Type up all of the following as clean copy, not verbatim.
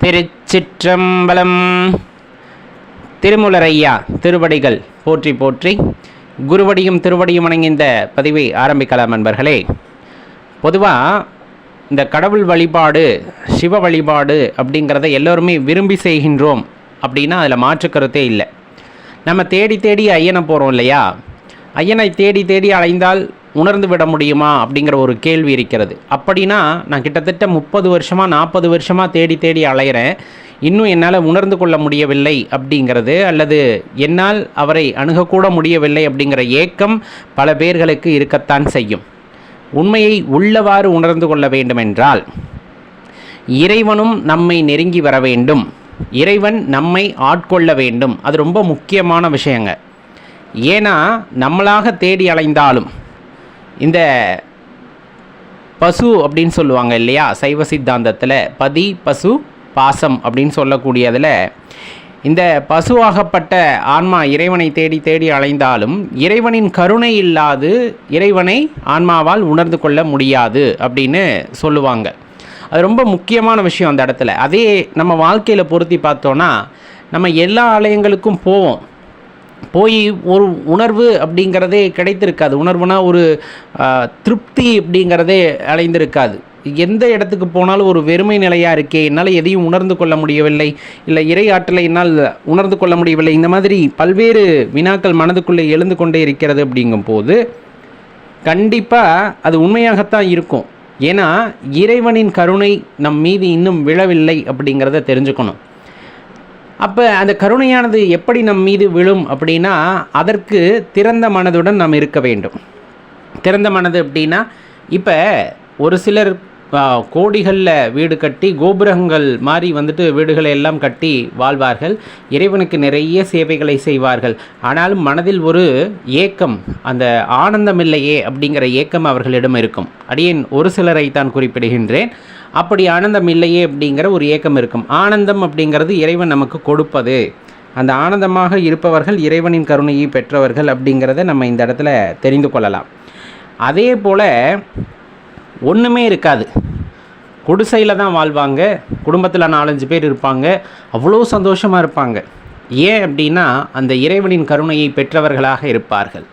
திருச்சிற்றம்பலம். திருமூலரையா திருவடிகள் போற்றி போற்றி, குருவடியும் திருவடியும் வணங்கி இந்த பதிவை ஆரம்பிக்கலாம் நண்பர்களே. பொதுவாக இந்த கடவுள் வழிபாடு, சிவ வழிபாடு அப்படிங்கிறத எல்லோருமே விரும்பி செய்கின்றோம் அப்படின்னா அதில் மாற்று கருத்தே இல்லை. நம்ம தேடி தேடி ஐயனை போகிறோம் இல்லையா, ஐயனை தேடி தேடி அலைந்தால் உணர்ந்து விட முடியுமா அப்படிங்கிற ஒரு கேள்வி இருக்கிறது. அப்படின்னா நான் கிட்டத்தட்ட 30 வருஷமாக 40 வருஷமாக தேடி தேடி அலைகிறேன், இன்னும் என்னால் உணர்ந்து கொள்ள முடியவில்லை அப்படிங்கிறது, அல்லது என்னால் அவரை அணுகக்கூட முடியவில்லை அப்படிங்கிற ஏக்கம் பல பேர்களுக்கு இருக்கத்தான் செய்யும். உண்மையை உள்ளவாறு உணர்ந்து கொள்ள வேண்டுமென்றால் இறைவனும் நம்மை நெருங்கி வர வேண்டும், இறைவன் நம்மை ஆட்கொள்ள வேண்டும். அது ரொம்ப முக்கியமான விஷயங்க. ஏன்னா நம்மளாக தேடி அலைந்தாலும் இந்த பசு அப்படின்னு சொல்லுவாங்க இல்லையா, சைவ சித்தாந்தத்தில் பதி பசு பாசம் அப்படின்னு சொல்லக்கூடியதில் இந்த பசுவாகப்பட்ட ஆன்மா இறைவனை தேடி தேடி அலைந்தாலும் இறைவனின் கருணை இல்லாது இறைவனை ஆன்மாவால் உணர்ந்து கொள்ள முடியாது அப்படின்னு சொல்லுவாங்க. அது ரொம்ப முக்கியமான விஷயம் அந்த இடத்துல. அதே நம்ம வாழ்க்கையில் பொருத்தி பார்த்தோன்னா நம்ம எல்லா ஆலயங்களுக்கும் போய் ஒரு உணர்வு அப்படிங்கிறதே கிடைத்திருக்காது. உணர்வுனா ஒரு திருப்தி அப்படிங்கிறதே அடைந்திருக்காது. எந்த இடத்துக்கு போனாலும் ஒரு வெறுமை நிலையாக இருக்கே, என்னால் எதையும் உணர்ந்து கொள்ள முடியவில்லை, இல்லை இறை ஆற்றலை என்னால் உணர்ந்து கொள்ள முடியவில்லை, இந்த மாதிரி பல்வேறு வினாக்கள் மனதுக்குள்ளே எழுந்து கொண்டே இருக்கிறது. அப்படிங்கும்போது கண்டிப்பாக அது உண்மையாகத்தான் இருக்கும். ஏன்னா இறைவனின் கருணை நம் மீது இன்னும் விழவில்லை அப்படிங்கிறத தெரிஞ்சுக்கணும். அப்போ அந்த கருணையானது எப்படி நம் மீது விழும் அப்படின்னா அதற்கு திறந்த மனதுடன் நாம் இருக்க வேண்டும். திறந்த மனது அப்படின்னா இப்போ ஒரு சிலர் கோடிகளில் வீடு கட்டி கோபுரங்கள் மாதிரி வீடுகளை எல்லாம் கட்டி வாழ்வார்கள், இறைவனுக்கு நிறைய சேவைகளை செய்வார்கள். ஆனாலும் மனதில் ஒரு ஏக்கம், அந்த ஆனந்தம் இல்லையே அப்படிங்கிற ஏக்கம் அவர்களிடம் இருக்கும். அடியேன் ஒரு சிலரை தான் குறிப்பிடுகின்றேன். அப்படி ஆனந்தம் இல்லையே அப்படிங்கிற ஒரு ஏக்கம் இருக்கும். ஆனந்தம் அப்படிங்கிறது இறைவன் நமக்கு கொடுப்பது. அந்த ஆனந்தமாக இருப்பவர்கள் இறைவனின் கருணையை பெற்றவர்கள் அப்படிங்கிறத நம்ம இந்த இடத்துல தெரிந்து கொள்ளலாம். அதே போல் ஒன்றுமே இருக்காது, குடிசையில் தான் வாழ்வாங்க, குடும்பத்தில் 4-5 பேர் இருப்பாங்க, அவ்வளோ சந்தோஷமாக இருப்பாங்க. ஏன் அப்படின்னா அந்த இறைவனின் கருணையை பெற்றவர்களாக இருப்பார்கள்.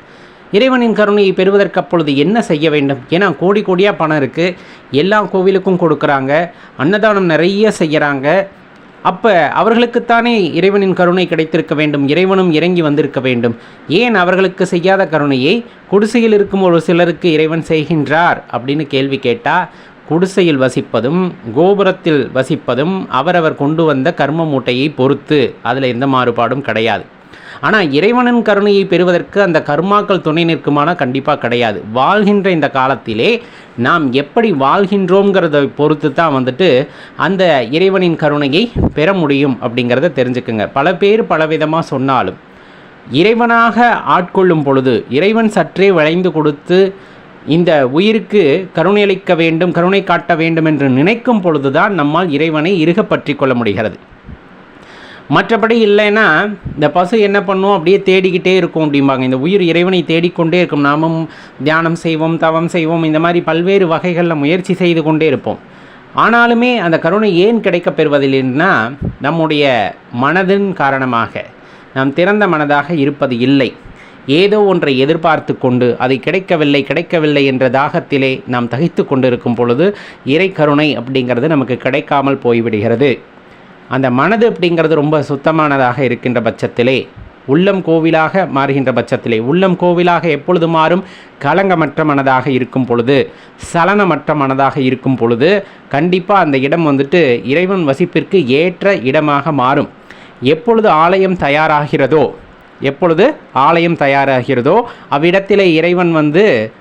இறைவனின் கருணையை பெறுவதற்கு அப்பொழுது என்ன செய்ய வேண்டும்? ஏன்னா கோடி கோடியாக பணம் இருக்குது, எல்லா கோவிலுக்கும் கொடுக்குறாங்க, அன்னதானம் நிறைய செய்கிறாங்க. அப்போ அவர்களுக்குத்தானே இறைவனின் கருணை கிடைத்திருக்க வேண்டும், இறைவனும் இறங்கி வந்திருக்க வேண்டும். ஏன் அவர்களுக்கு செய்யாத கருணையை குடிசையில் இருக்கும் ஒரு சிலருக்கு இறைவன் செய்கின்றார் அப்படின்னு கேள்வி கேட்டால், குடிசையில் வசிப்பதும் கோபுரத்தில் வசிப்பதும் அவரவர் கொண்டு வந்த கர்ம மூட்டையை பொறுத்து, அதில் எந்த மாறுபாடும் கிடையாது. ஆனால் இறைவனின் கருணையை பெறுவதற்கு அந்த கர்மாக்கள் துணை நிற்குமானா கண்டிப்பாக கிடையாது. வாழ்கின்ற இந்த காலத்திலே நாம் எப்படி வாழ்கின்றோங்கிறத பொறுத்து தான் அந்த இறைவனின் கருணையை பெற முடியும் அப்படிங்கிறத தெரிஞ்சுக்குங்க. பல பேர் பலவிதமாக சொன்னாலும் இறைவனாக ஆட்கொள்ளும் பொழுது, இறைவன் சற்றே வளைந்து கொடுத்து இந்த உயிருக்கு கருணை அளிக்க வேண்டும், கருணை காட்ட வேண்டும் என்று நினைக்கும் பொழுதுதான் நம்மால் இறைவனை இறுக பற்றி கொள்ள முடிகிறது. மற்றபடி இல்லைன்னா இந்த பசு என்ன பண்ணும், அப்படியே தேடிக்கிட்டே இருக்கும் அப்படிம்பாங்க. இந்த உயிர் இறைவனை தேடிக்கொண்டே இருக்கும். நாமும் தியானம் செய்வோம், தவம் செய்வோம், இந்த மாதிரி பல்வேறு வகைகளில் முயற்சி செய்து கொண்டே இருப்போம். ஆனாலுமே அந்த கருணை ஏன் கிடைக்கப் பெறுவதில்லைன்னா நம்முடைய மனதின் காரணமாக நாம் திறந்த மனதாக இருப்பது இல்லை. ஏதோ ஒன்றை எதிர்பார்த்து கொண்டு அதை கிடைக்கவில்லை என்ற தாகத்திலே நாம் தகித்து கொண்டு இருக்கும் பொழுது இறை கருணை அப்படிங்கிறது நமக்கு கிடைக்காமல் போய்விடுகிறது. அந்த மனது அப்படிங்கிறது ரொம்ப சுத்தமானதாக இருக்கின்ற பட்சத்திலே, உள்ளம் கோவிலாக மாறுகின்ற பட்சத்திலே, உள்ளம் கோவிலாக எப்பொழுது மாறும்? கலங்கமற்ற மனதாக இருக்கும் பொழுது, சலனமற்ற மனதாக இருக்கும் பொழுது கண்டிப்பாக அந்த இடம் இறைவன் வசிப்பிற்கு ஏற்ற இடமாக மாறும். எப்பொழுது ஆலயம் தயாராகிறதோ அவ்விடத்திலே இறைவன்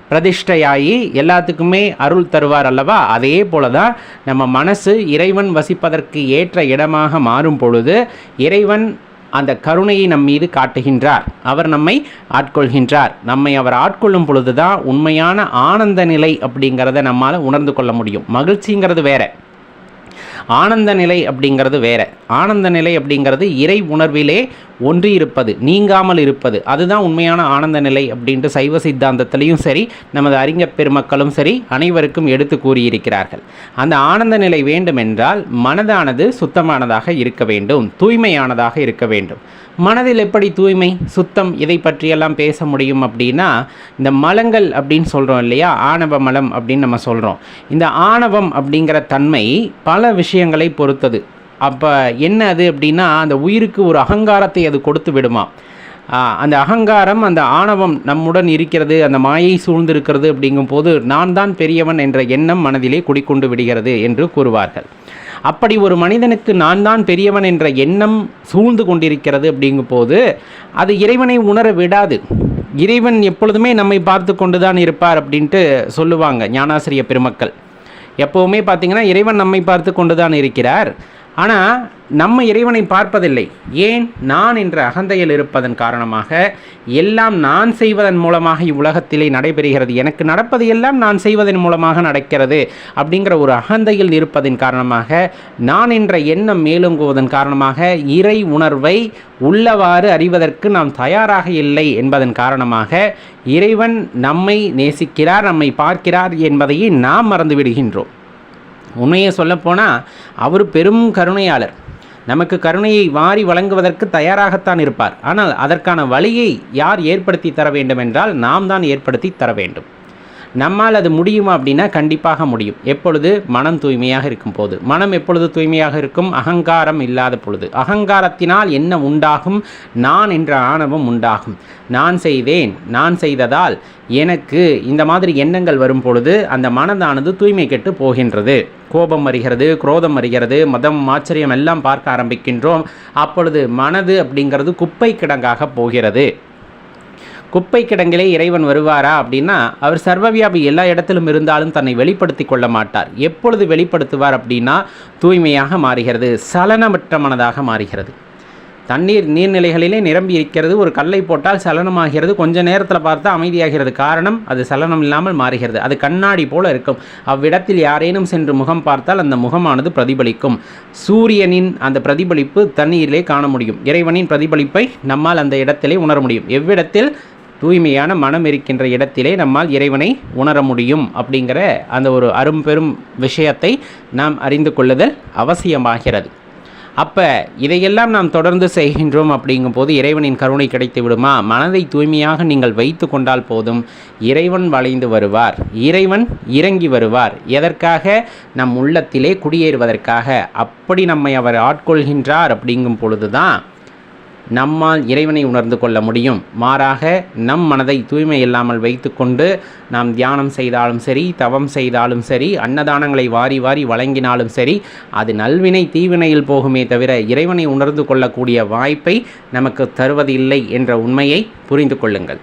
பிரதிஷ்டையாகி எல்லாத்துக்குமே அருள் தருவார் அல்லவா? அதே போல தான் நம்ம மனசு இறைவன் வசிப்பதற்கு ஏற்ற இடமாக மாறும் பொழுது இறைவன் அந்த கருணையை நம் மீது காட்டுகின்றார், அவர் நம்மை ஆட்கொள்கின்றார். நம்மை அவர் ஆட்கொள்ளும் பொழுது தான் உண்மையான ஆனந்த நிலை அப்படிங்கிறத நம்மால் உணர்ந்து கொள்ள முடியும். மகிழ்ச்சிங்கிறது வேற, ஆனந்த நிலை அப்படிங்கிறது வேற. ஆனந்த நிலை அப்படிங்கிறது இறை உணர்விலே ஒன்றி இருப்பது, நீங்காமல் இருப்பது, அதுதான் உண்மையான ஆனந்த நிலை அப்படின்ட்டு சைவ சித்தாந்தத்திலையும் சரி, நமது அறிஞர் பெருமக்களும் சரி அனைவருக்கும் எடுத்து கூறியிருக்கிறார்கள். அந்த ஆனந்த நிலை வேண்டுமென்றால் மனதானது சுத்தமானதாக இருக்க வேண்டும், தூய்மையானதாக இருக்க வேண்டும். மனதில் எப்படி தூய்மை, சுத்தம், இதை பற்றியெல்லாம் பேச முடியும் அப்படின்னா, இந்த மலங்கள் அப்படின்னு சொல்கிறோம் இல்லையா, ஆணவ மலம் அப்படின்னு நம்ம சொல்கிறோம். இந்த ஆணவம் அப்படிங்கிற தன்மை பல விஷயங்களை பொறுத்தது. அப்போ என்ன அது அப்படின்னா, அந்த உயிருக்கு ஒரு அகங்காரத்தை அது கொடுத்து விடுமா. அந்த அகங்காரம், அந்த ஆணவம் நம்முடன் இருக்கிறது, அந்த மாயை சூழ்ந்திருக்கிறது அப்படிங்கும்போது நான் தான் பெரியவன் என்ற எண்ணம் மனதிலே குடிக்கொண்டு விடுகிறது என்று கூறுவார்கள். அப்படி ஒரு மனிதனுக்கு நான் தான் பெரியவன் என்ற எண்ணம் சூழ்ந்து கொண்டிருக்கிறது அப்படிங்கும்போது அது இறைவனை உணர விடாது. இறைவன் எப்பொழுதுமே நம்மை பார்த்து கொண்டு தான் இருப்பார் அப்படின்ட்டு சொல்லுவாங்க ஞானாசிரிய பெருமக்கள். எப்போவுமே பார்த்திங்கன்னா இறைவன் நம்மை பார்த்து கொண்டு தான் இருக்கிறார். ஆனால் நம்ம இறைவனை பார்ப்பதில்லை. ஏன்? நான் என்ற அகந்தையில் இருப்பதன் காரணமாக எல்லாம் நான் செய்வதன் மூலமாக இவ்வுலகத்திலே நடைபெறுகிறது, எனக்கு நடப்பது எல்லாம் நான் செய்வதன் மூலமாக நடக்கிறது அப்படிங்கிற ஒரு அகந்தையில் இருப்பதன் காரணமாக, நான் என்ற எண்ணம் மேலோங்குவதன் காரணமாக இறை உணர்வை உள்ளவாறு அறிவதற்கு நாம் தயாராக இல்லை என்பதன் காரணமாக இறைவன் நம்மை நேசிக்கிறார், நம்மை பார்க்கிறார் என்பதையே நாம் மறந்து விடுகின்றோம். உண்மையை சொல்லப்போனால் அவர் பெரும் கருணையாளர், நமக்கு கருணையை வாரி வழங்குவதற்கு தயாராகத்தான் இருப்பார். ஆனால் அதற்கான வழியை யார் ஏற்படுத்தி தர வேண்டும் என்றால் நாம் தான் ஏற்படுத்தி தர வேண்டும். நம்மால் அது முடியுமா அப்படின்னா கண்டிப்பாக முடியும். எப்பொழுது? மனம் தூய்மையாக இருக்கும் போது. மனம் எப்பொழுது தூய்மையாக இருக்கும்? அகங்காரம் இல்லாத பொழுது. அகங்காரத்தினால் என்ன உண்டாகும்? நான் என்ற ஆணவம் உண்டாகும். நான் செய்தேன், நான் செய்ததால் எனக்கு இந்த மாதிரி எண்ணங்கள் வரும் பொழுது அந்த மனதானது தூய்மை கெட்டு போகின்றது. கோபம் வருகிறது, குரோதம் வருகிறது, மதம் ஆச்சரியம் எல்லாம் பார்க்க ஆரம்பிக்கின்றோம். அப்பொழுது மனது அப்படிங்கிறது குப்பை கிடங்காக போகிறது. குப்பை கிடங்கிலே இறைவன் வருவாரா அப்படின்னா, அவர் சர்வவியாபி, எல்லா இடத்திலும் இருந்தாலும் தன்னை வெளிப்படுத்தி கொள்ள மாட்டார். எப்பொழுது வெளிப்படுத்துவார் அப்படின்னா தூய்மையாக மாறுகிறது, சலனமற்ற மனதாக மாறுகிறது. தண்ணீர் நீர்நிலைகளிலே நிரம்பி இருக்கிறது, ஒரு கல்லை போட்டால் சலனமாகிறது, கொஞ்ச நேரத்தில் பார்த்தா அமைதியாகிறது. காரணம், அது சலனம் இல்லாமல் மாறுகிறது. அது கண்ணாடி போல இருக்கும். அவ்விடத்தில் யாரேனும் சென்று முகம் பார்த்தால் அந்த முகமானது பிரதிபலிக்கும். சூரியனின் அந்த பிரதிபலிப்பு தண்ணீரிலே காண முடியும். இறைவனின் பிரதிபலிப்பை நம்மால் அந்த இடத்திலே உணர முடியும். எவ்விடத்தில்? தூய்மையான மனம் இருக்கின்ற இடத்திலே நம்மால் இறைவனை உணர முடியும் அப்படிங்கிற அந்த ஒரு அரும்பெரும் விஷயத்தை நாம் அறிந்து கொள்ளுதல் அவசியமாகிறது. அப்போ இதையெல்லாம் நாம் தொடர்ந்து செய்கின்றோம் அப்படிங்கும்போது இறைவனின் கருணை கிடைத்து விடுமா? மனதை தூய்மையாக நீங்கள் வைத்து கொண்டால் போதும், இறைவன் வளைந்து வருவார், இறைவன் இறங்கி வருவார். எதற்காக? நம் உள்ளத்திலே குடியேறுவதற்காக. அப்படி நம்மை அவர் ஆட்கொள்கின்றார் அப்படிங்கும் பொழுது தான் நம்மால் இறைவனை உணர்ந்து கொள்ள முடியும். மாறாக நம் மனதை தூய்மை இல்லாமல் வைத்து கொண்டு நாம் தியானம் செய்தாலும் சரி, தவம் செய்தாலும் சரி, அன்னதானங்களை வாரி வாரி வழங்கினாலும் சரி, அது நல்வினை தீவினையில் போகுமே தவிர இறைவனை உணர்ந்து கொள்ளக்கூடிய வாய்ப்பை நமக்கு தருவதில்லை என்ற உண்மையை புரிந்து கொள்ளுங்கள்.